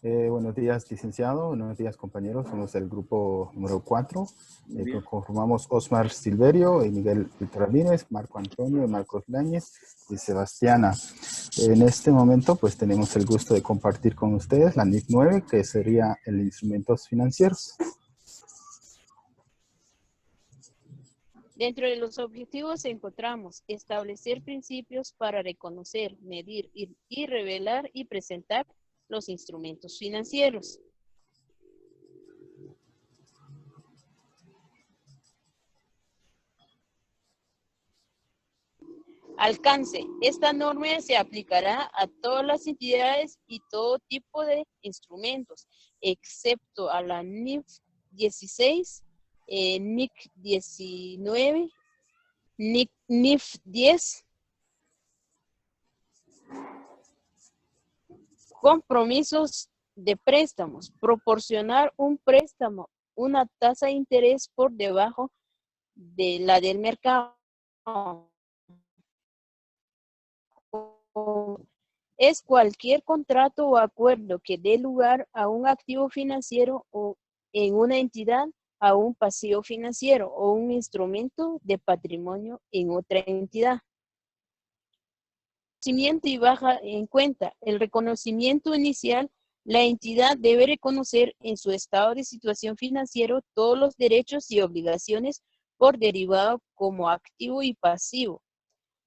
Buenos días, licenciado. Buenos días, compañeros. Somos el grupo número 4. Que conformamos Osmar Silverio, Miguel Ramírez, Marco Antonio, Marcos Láñez y Sebastiana. En este momento, pues tenemos el gusto de compartir con ustedes la NIF 9, que sería el instrumentos financieros. Dentro de los objetivos encontramos establecer principios para reconocer, medir y revelar y presentar los instrumentos financieros. Alcance. Esta norma se aplicará a todas las entidades y todo tipo de instrumentos, excepto a la NIF 16, NIC 19, NIF 10, compromisos de préstamos, proporcionar un préstamo, una tasa de interés por debajo de la del mercado. Es cualquier contrato o acuerdo que dé lugar a un activo financiero o en una entidad a un pasivo financiero o un instrumento de patrimonio en otra entidad. Reconocimiento y baja en cuenta. El reconocimiento inicial, la entidad debe reconocer en su estado de situación financiero todos los derechos y obligaciones por derivado como activo y pasivo.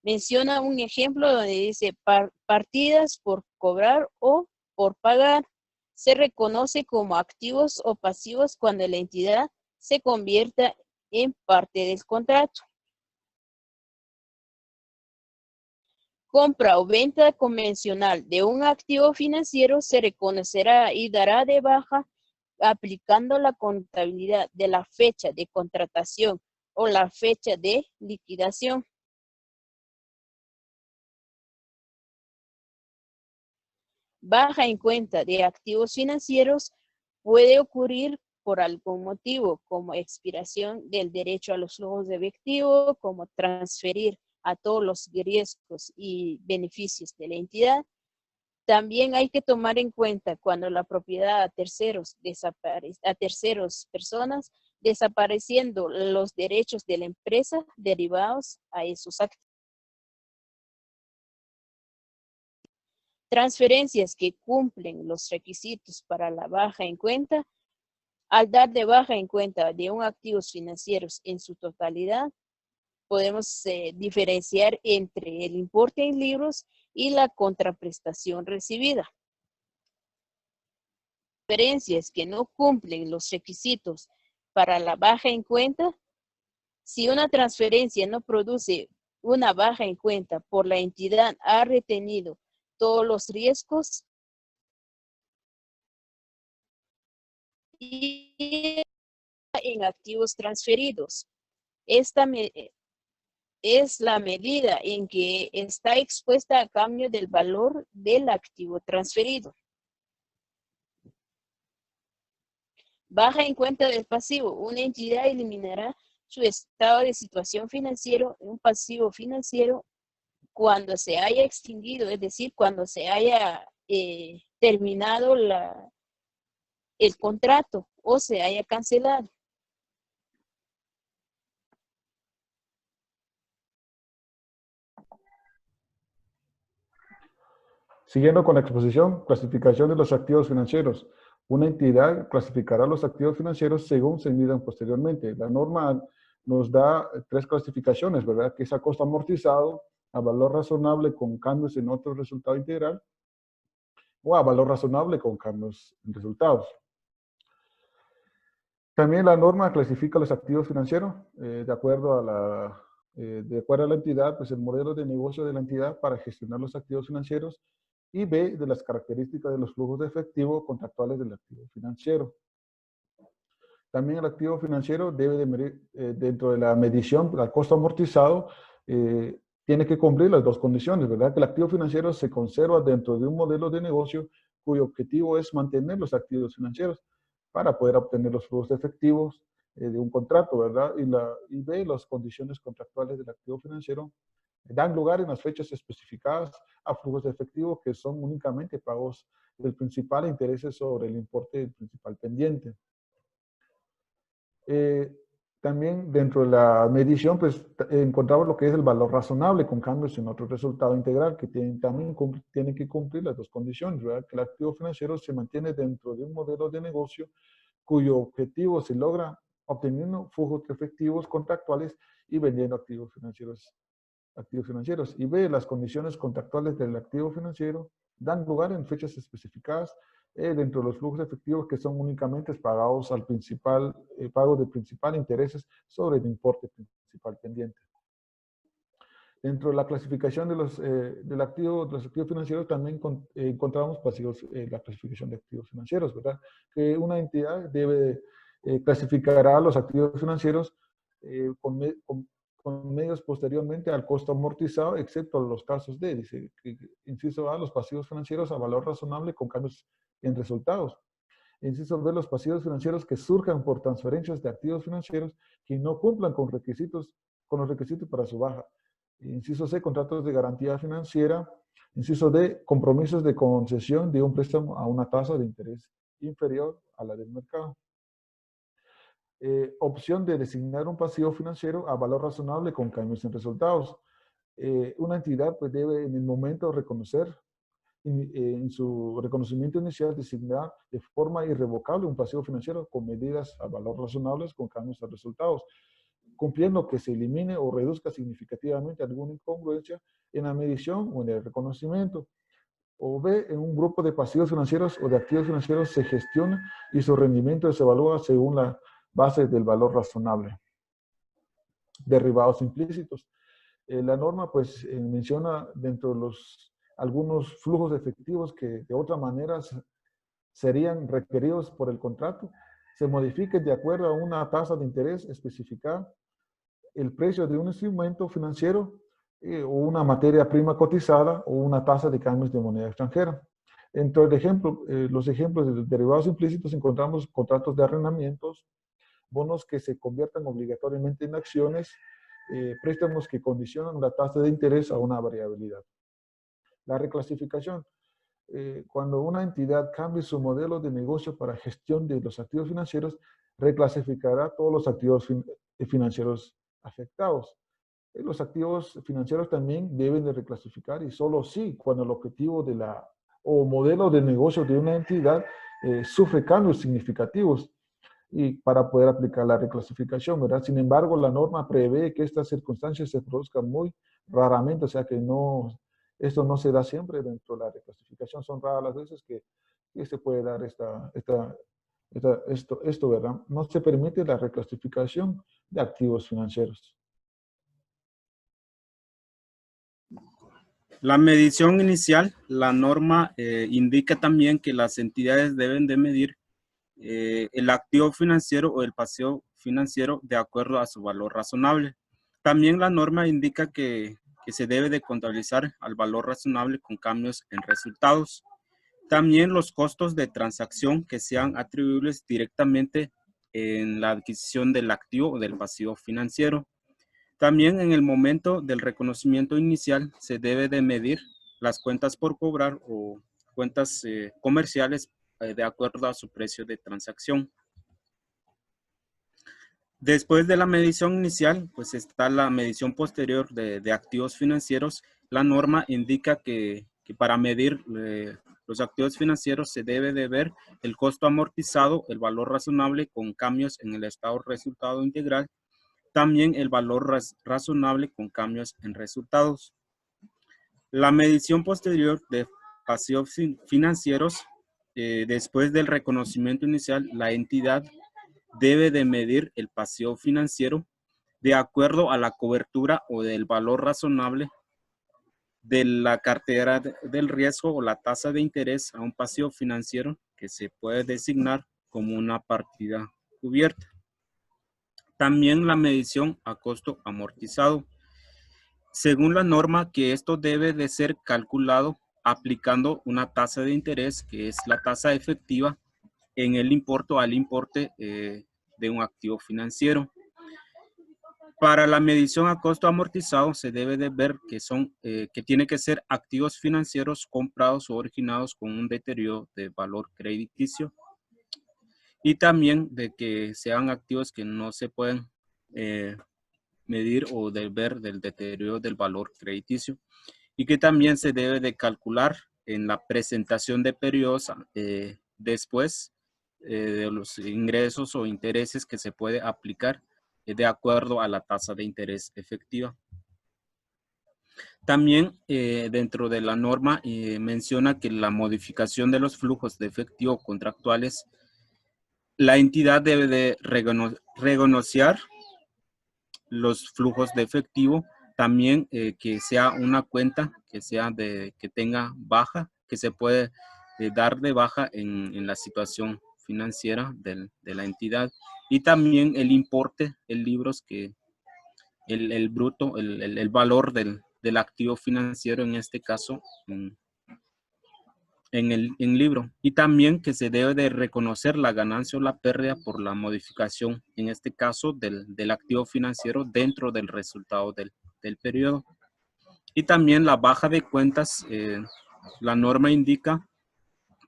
Menciona un ejemplo donde dice partidas por cobrar o por pagar. Se reconoce como activos o pasivos cuando la entidad se convierta en parte del contrato. Compra o venta convencional de un activo financiero se reconocerá y dará de baja aplicando la contabilidad de la fecha de contratación o la fecha de liquidación. Baja en cuenta de activos financieros puede ocurrir por algún motivo, como expiración del derecho a los flujos de efectivo, como transferir a todos los riesgos y beneficios de la entidad. También hay que tomar en cuenta cuando la propiedad a terceros personas, desapareciendo los derechos de la empresa derivados a esos activos. Transferencias que cumplen los requisitos para la baja en cuenta. Al dar de baja en cuenta de un activo financiero en su totalidad, podemos diferenciar entre el importe en libros y la contraprestación recibida. Transferencias que no cumplen los requisitos para la baja en cuenta. Si una transferencia no produce una baja en cuenta por la entidad ha retenido todos los riesgos y en activos transferidos. Esta es la medida en que está expuesta a cambio del valor del activo transferido. Baja en cuenta del pasivo. Una entidad eliminará su estado de situación financiero en un pasivo financiero cuando se haya extinguido, es decir, cuando se haya terminado el contrato o se haya cancelado. Siguiendo con la exposición, clasificación de los activos financieros. Una entidad clasificará los activos financieros según se midan posteriormente. La norma nos da 3 clasificaciones, ¿verdad? Que es a costo amortizado, a valor razonable con cambios en otro resultado integral, o a valor razonable con cambios en resultados. También la norma clasifica los activos financieros de acuerdo a la entidad, pues el modelo de negocio de la entidad para gestionar los activos financieros, y B, de las características de los flujos de efectivo contractuales del activo financiero. También el activo financiero debe de medir, dentro de la medición al costo amortizado, tiene que cumplir las 2 condiciones, ¿verdad? Que el activo financiero se conserva dentro de un modelo de negocio cuyo objetivo es mantener los activos financieros para poder obtener los flujos de efectivos de un contrato, ¿verdad? Y B, las condiciones contractuales del activo financiero dan lugar en las fechas especificadas a flujos de efectivo que son únicamente pagos del principal e intereses sobre el importe del principal pendiente. También dentro de la medición, pues encontramos lo que es el valor razonable con cambios en otro resultado integral, que también tienen que cumplir las dos condiciones, ¿verdad? Que el activo financiero se mantiene dentro de un modelo de negocio cuyo objetivo se logra obteniendo flujos efectivos contractuales y vendiendo activos financieros. Y B, las condiciones contractuales del activo financiero dan lugar en fechas especificadas dentro de los flujos efectivos que son únicamente pagados al principal, pago de principal intereses sobre el importe principal pendiente. Dentro de la clasificación de los activos financieros también encontramos pasivos, la clasificación de activos financieros, ¿verdad? Que una entidad debe clasificará los activos financieros con medios posteriormente al costo amortizado, excepto los casos de, dice, inciso A, los pasivos financieros a valor razonable con cambios en resultados. Inciso B, los pasivos financieros que surjan por transferencias de activos financieros que no cumplan con los requisitos para su baja. Inciso C, contratos de garantía financiera. Inciso D, compromisos de concesión de un préstamo a una tasa de interés inferior a la del mercado. Opción de designar un pasivo financiero a valor razonable con cambios en resultados. Una entidad pues, debe en el momento reconocer, en su reconocimiento inicial, designar de forma irrevocable un pasivo financiero con medidas a valor razonables con cambios en resultados, cumpliendo que se elimine o reduzca significativamente alguna incongruencia en la medición o en el reconocimiento. O B, en un grupo de pasivos financieros o de activos financieros se gestiona y su rendimiento se evalúa según la base del valor razonable. Derivados implícitos. La norma pues menciona dentro de algunos flujos efectivos que de otra manera serían requeridos por el contrato, se modifiquen de acuerdo a una tasa de interés especificada, el precio de un instrumento financiero o una materia prima cotizada o una tasa de cambios de moneda extranjera. Entre los ejemplos de derivados implícitos encontramos contratos de arrendamientos, bonos que se conviertan obligatoriamente en acciones, préstamos que condicionan la tasa de interés a una variabilidad. La reclasificación. Cuando una entidad cambie su modelo de negocio para gestión de los activos financieros, reclasificará todos los activos financieros afectados. Los activos financieros también deben de reclasificar y solo sí cuando el objetivo o modelo de negocio de una entidad sufre cambios significativos y para poder aplicar la reclasificación, ¿verdad? Sin embargo, la norma prevé que estas circunstancias se produzcan muy raramente, o sea que esto no se da siempre dentro de la reclasificación, son raras las veces que se puede dar esto, ¿verdad? No se permite la reclasificación de activos financieros. La medición inicial, la norma indica también que las entidades deben de medir el activo financiero o el pasivo financiero de acuerdo a su valor razonable. También la norma indica que se debe de contabilizar al valor razonable con cambios en resultados. También los costos de transacción que sean atribuibles directamente en la adquisición del activo o del pasivo financiero. También en el momento del reconocimiento inicial se debe de medir las cuentas por cobrar o cuentas comerciales de acuerdo a su precio de transacción. Después de la medición inicial, pues está la medición posterior de activos financieros. La norma indica que para medir los activos financieros se debe de ver el costo amortizado, el valor razonable con cambios en el estado resultado integral, también el valor razonable con cambios en resultados. La medición posterior de pasivos financieros, después del reconocimiento inicial, la entidad debe de medir el pasivo financiero de acuerdo a la cobertura o del valor razonable de la cartera del riesgo o la tasa de interés a un pasivo financiero que se puede designar como una partida cubierta. También la medición a costo amortizado. Según la norma, que esto debe de ser calculado aplicando una tasa de interés, que es la tasa efectiva, en el importe al importe de un activo financiero. Para la medición a costo amortizado se debe de ver que tiene que ser activos financieros comprados o originados con un deterioro de valor crediticio, y también de que sean activos que no se pueden medir o ver del deterioro del valor crediticio, y que también se debe de calcular en la presentación de periodos después de los ingresos o intereses que se puede aplicar de acuerdo a la tasa de interés efectiva. También dentro de la norma menciona que la modificación de los flujos de efectivo contractuales, la entidad debe de renegociar los flujos de efectivo, también que sea una cuenta que tenga baja, que se puede dar de baja en la situación financiera de la entidad, y también el importe en libros, que el bruto, el valor del activo financiero, en este caso en libro, y también que se debe de reconocer la ganancia o la pérdida por la modificación, en este caso del activo financiero dentro del resultado del periodo. Y también la baja de cuentas, la norma indica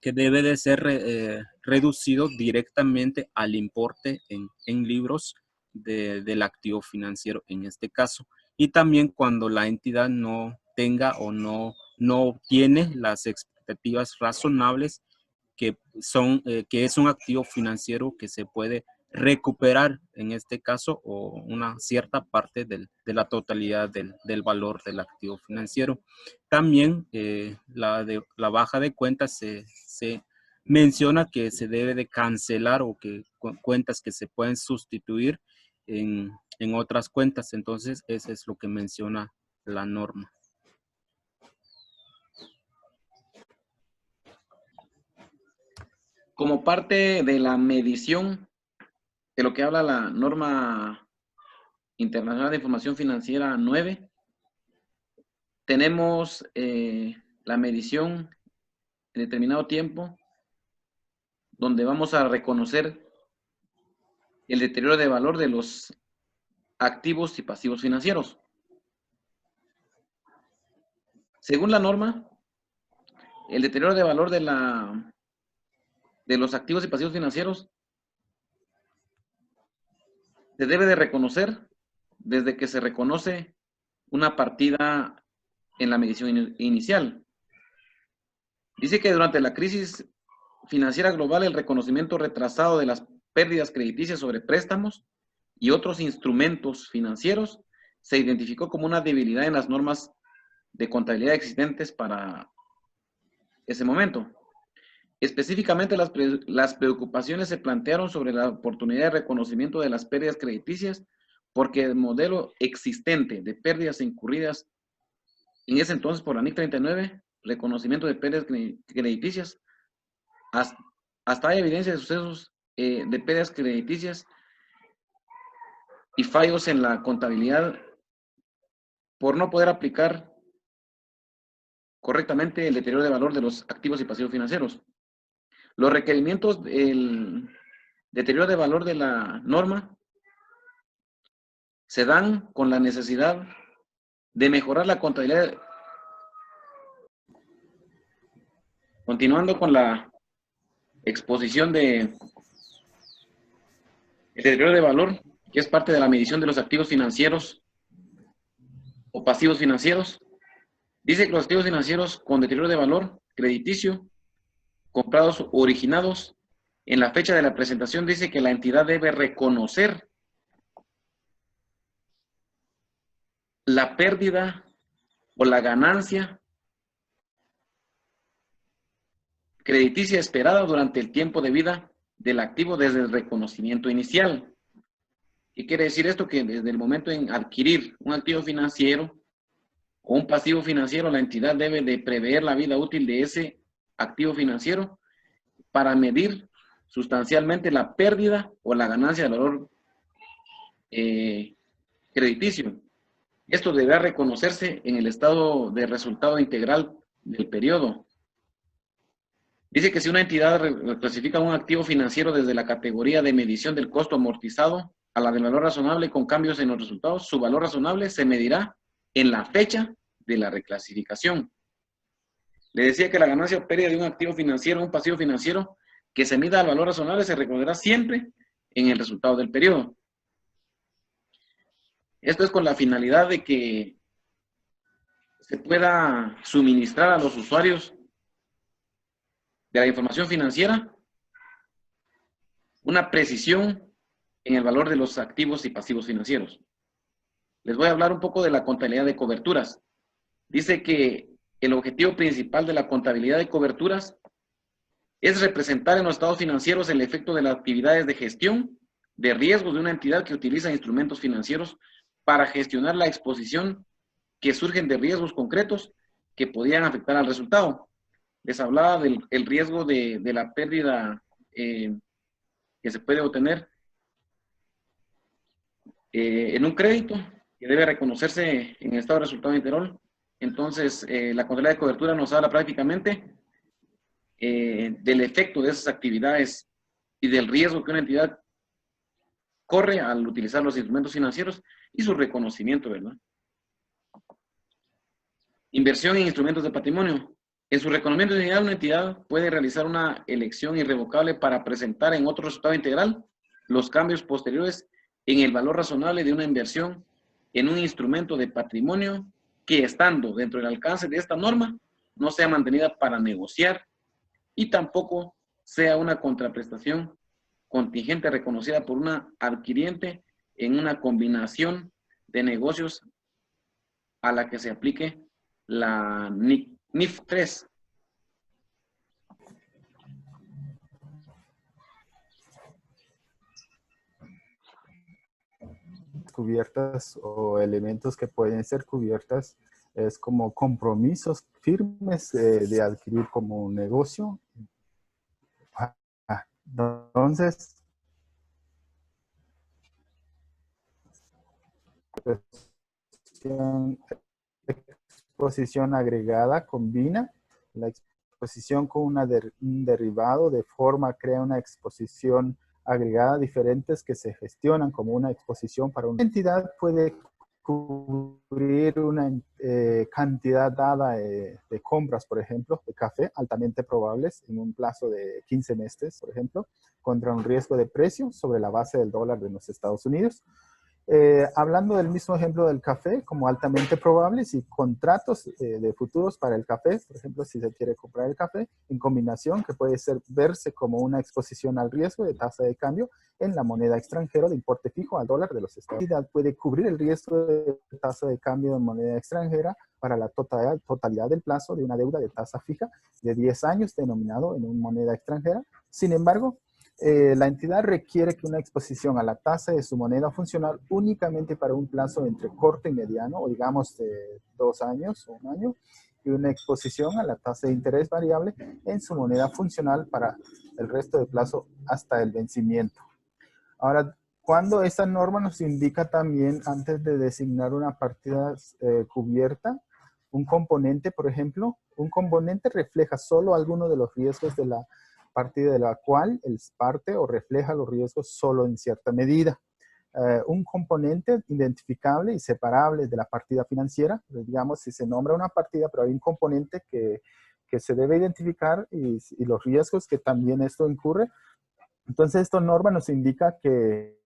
que debe de ser reducido directamente al importe en libros del activo financiero en este caso. Y también cuando la entidad no tenga o no obtiene las expectativas razonables, que es un activo financiero que se puede recuperar en este caso, o una cierta parte de la totalidad del valor del activo financiero. También la baja de cuentas se menciona que se debe de cancelar, o que cuentas que se pueden sustituir en otras cuentas. Entonces, eso es lo que menciona la norma. Como parte de la medición de lo que habla la norma internacional de información financiera 9, tenemos la medición en determinado tiempo, donde vamos a reconocer el deterioro de valor de los activos y pasivos financieros. Según la norma, el deterioro de valor de los activos y pasivos financieros se debe de reconocer desde que se reconoce una partida en la medición inicial. Dice que durante la crisis financiera global, el reconocimiento retrasado de las pérdidas crediticias sobre préstamos y otros instrumentos financieros se identificó como una debilidad en las normas de contabilidad existentes para ese momento. Específicamente, las preocupaciones se plantearon sobre la oportunidad de reconocimiento de las pérdidas crediticias, porque el modelo existente de pérdidas incurridas en ese entonces por la NIC 39, reconocimiento de pérdidas crediticias, hasta hay evidencia de sucesos de pérdidas crediticias y fallos en la contabilidad por no poder aplicar correctamente el deterioro de valor de los activos y pasivos financieros. Los requerimientos del deterioro de valor de la norma se dan con la necesidad de mejorar la contabilidad. Continuando con la exposición de el deterioro de valor, que es parte de la medición de los activos financieros o pasivos financieros, dice que los activos financieros con deterioro de valor crediticio, comprados o originados, en la fecha de la presentación dice que la entidad debe reconocer la pérdida o la ganancia crediticia esperada durante el tiempo de vida del activo desde el reconocimiento inicial. ¿Qué quiere decir esto? Que desde el momento en adquirir un activo financiero o un pasivo financiero, la entidad debe de prever la vida útil de ese activo financiero para medir sustancialmente la pérdida o la ganancia del valor crediticio. Esto deberá reconocerse en el estado de resultado integral del periodo. Dice que si una entidad clasifica un activo financiero desde la categoría de medición del costo amortizado, a la del valor razonable con cambios en los resultados, su valor razonable se medirá en la fecha de la reclasificación. Le decía que la ganancia o pérdida de un activo financiero o un pasivo financiero que se mida al valor razonable se reconocerá siempre en el resultado del periodo. Esto es con la finalidad de que se pueda suministrar a los usuarios de la información financiera una precisión en el valor de los activos y pasivos financieros. Les voy a hablar un poco de la contabilidad de coberturas. Dice que el objetivo principal de la contabilidad de coberturas es representar en los estados financieros el efecto de las actividades de gestión de riesgos de una entidad que utiliza instrumentos financieros para gestionar la exposición que surgen de riesgos concretos que podían afectar al resultado. Les hablaba del riesgo de la pérdida que se puede obtener en un crédito que debe reconocerse en el estado de resultado integral. Entonces, la contabilidad de cobertura nos habla prácticamente del efecto de esas actividades y del riesgo que una entidad corre al utilizar los instrumentos financieros y su reconocimiento, ¿verdad? Inversión en instrumentos de patrimonio. En su reconocimiento inicial, una entidad puede realizar una elección irrevocable para presentar en otro resultado integral los cambios posteriores en el valor razonable de una inversión en un instrumento de patrimonio que, estando dentro del alcance de esta norma, no sea mantenida para negociar y tampoco sea una contraprestación contingente reconocida por una adquiriente en una combinación de negocios a la que se aplique la NIF 3. Cubiertas o elementos que pueden ser cubiertas es como compromisos firmes de adquirir como un negocio. Entonces, exposición agregada combina la exposición con un derivado de forma crea una exposición agregada diferentes que se gestionan como una exposición para una entidad. Puede cubrir una cantidad dada de compras, por ejemplo, de café altamente probables en un plazo de 15 meses, por ejemplo, contra un riesgo de precio sobre la base del dólar de los Estados Unidos. Hablando del mismo ejemplo del café, como altamente probables y contratos de futuros para el café, por ejemplo, si se quiere comprar el café, en combinación que puede verse como una exposición al riesgo de tasa de cambio en la moneda extranjera de importe fijo al dólar de los Estados Unidos. Puede cubrir el riesgo de tasa de cambio en moneda extranjera para la totalidad del plazo de una deuda de tasa fija de 10 años denominado en una moneda extranjera. Sin embargo, la entidad requiere que una exposición a la tasa de su moneda funcional únicamente para un plazo entre corto y mediano, o digamos de 2 años o 1 año, y una exposición a la tasa de interés variable en su moneda funcional para el resto del plazo hasta el vencimiento. Ahora, cuando esta norma nos indica también, antes de designar una partida cubierta, un componente, por ejemplo, un componente refleja solo alguno de los riesgos de la partida de la cual él parte o refleja los riesgos solo en cierta medida. Un componente identificable y separable de la partida financiera, digamos, si se nombra una partida, pero hay un componente que se debe identificar y los riesgos que también esto incurre. Entonces, esta norma nos indica que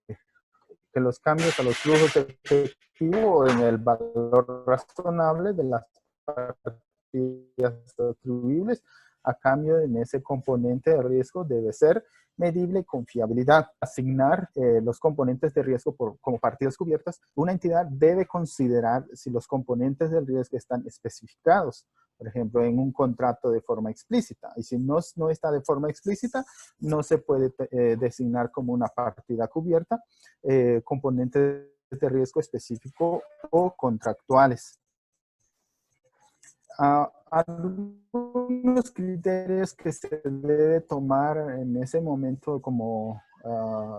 los cambios a los flujos de efectivo en el valor razonable de las partidas atribuibles a cambio en ese componente de riesgo debe ser medible con fiabilidad. Asignar los componentes de riesgo como partidas cubiertas, una entidad debe considerar si los componentes del riesgo están especificados, por ejemplo, en un contrato de forma explícita. Y si no está de forma explícita, no se puede designar como una partida cubierta componentes de riesgo específico o contractuales. Algunos criterios que se debe tomar en ese momento como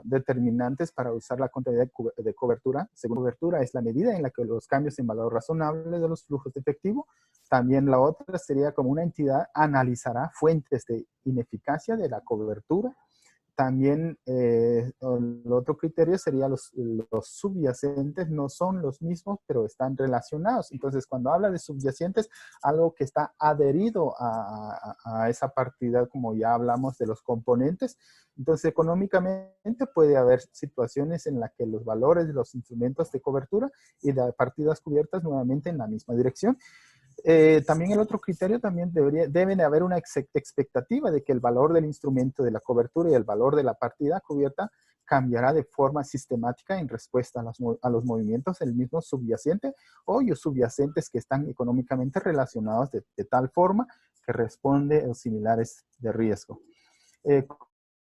determinantes para usar la contabilidad de cobertura. Según cobertura es la medida en la que los cambios en valor razonable de los flujos de efectivo. También la otra sería como una entidad analizará fuentes de ineficacia de la cobertura También el otro criterio sería los subyacentes, no son los mismos, pero están relacionados. Entonces, cuando habla de subyacentes, algo que está adherido a esa partida, como ya hablamos de los componentes. Entonces, económicamente puede haber situaciones en las que los valores de los instrumentos de cobertura y de partidas cubiertas nuevamente en la misma dirección. También el otro criterio también deben haber una expectativa de que el valor del instrumento de la cobertura y el valor de la partida cubierta cambiará de forma sistemática en respuesta a los movimientos del mismo subyacente o los subyacentes que están económicamente relacionados de tal forma que responde a los similares de riesgo.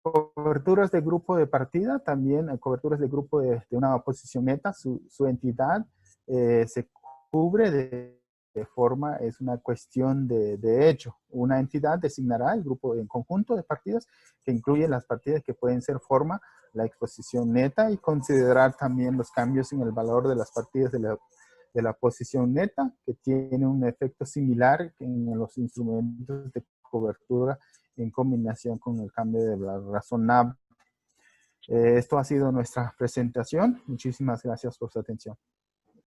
Coberturas de grupo de partida, también coberturas de grupo de una posición neta, su entidad se cubre de forma, es una cuestión de hecho. Una entidad designará el grupo en conjunto de partidas que incluye las partidas que pueden ser forma, la exposición neta y considerar también los cambios en el valor de las partidas de la posición neta, que tiene un efecto similar en los instrumentos de cobertura en combinación con el cambio de la razonable. Esto ha sido nuestra presentación. Muchísimas gracias por su atención.